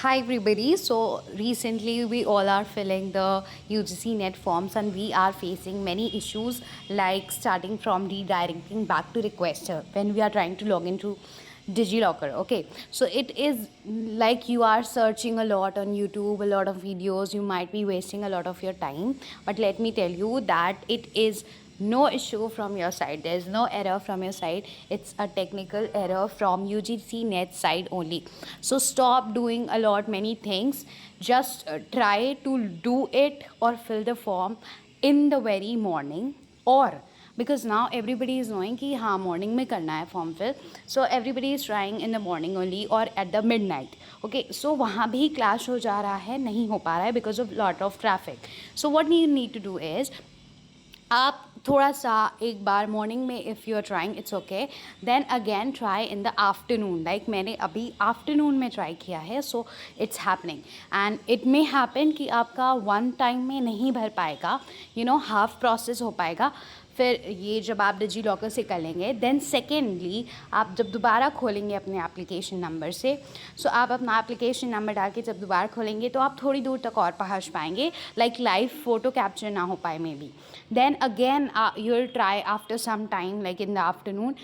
Hi everybody. So recently we all are filling the UGC net forms and we are facing many issues like starting from redirecting back to requester when we are trying to log into DigiLocker. Okay. So it is like you are searching a lot on YouTube, a lot of videos, you might be wasting a lot of your time. But let me tell you that it is no issue from your side, there's no error from your side, it's a technical error from UGC net side only. So stop doing a lot many things, just try to do it or fill the form in the very morning, or because now everybody is knowing कि हाँ morning में करना है form fill, so everybody is trying in the morning only or at the midnight. Okay, so वहाँ भी clash हो जा रहा है, नहीं हो पा रहा है because of lot of traffic. So what you need to do is आप थोड़ा सा एक बार मॉर्निंग में if you are trying it's okay, then again try in the afternoon. Like मैंने अभी आफ्टरनून में ट्राई किया है, so it's happening and it may happen कि आपका वन टाइम में नहीं भर पाएगा, यू नो हाफ प्रोसेस हो पाएगा. फिर ये जब आप डिजी लॉकर से कर लेंगे, देन सेकेंडली आप जब दोबारा खोलेंगे अपने एप्लीकेशन नंबर से, सो आप अपना एप्लीकेशन नंबर डाल के जब दोबारा खोलेंगे तो आप थोड़ी दूर तक और पहुँच पाएंगे, लाइक लाइव फ़ोटो कैप्चर ना हो पाए maybe. Then again you will try after some time like in the afternoon,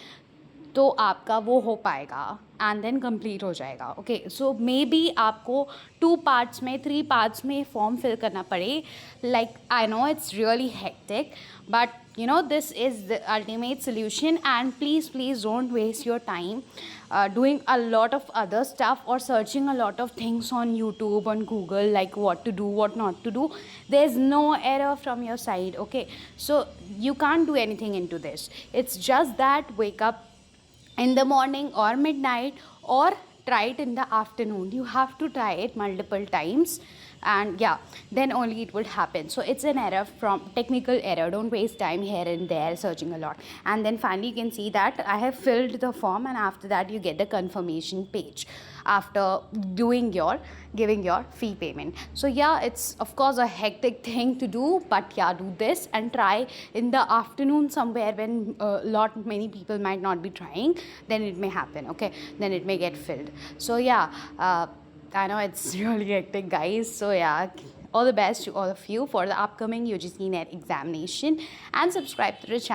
तो आपका वो हो पाएगा एंड देन कंप्लीट हो जाएगा. ओके, सो मे बी आपको 2 पार्ट्स में 3 पार्ट्स में फॉर्म फिल करना पड़े. Like I know it's really hectic, but you know this is the ultimate solution, and please don't waste your time doing a lot of other stuff or searching a lot of things on YouTube, on Google, like what to do, what not to do. There's no error from your side. Okay, so you can't do anything into this. It's just that wake up in the morning or midnight, or try it in the afternoon. You have to try it multiple times, and yeah, then only it would happen. So it's an error, from technical error. Don't waste time here and there searching a lot. And then finally you can see that I have filled the form, and after that you get the confirmation page after giving your fee payment. So yeah, it's of course a hectic thing to do, but yeah, do this and try in the afternoon somewhere when lot many people might not be trying. Then it may happen. Okay, then it may get filled. So yeah, I know it's really hectic, guys. So yeah, all the best to all of you for the upcoming UGC NET examination, and subscribe to the channel.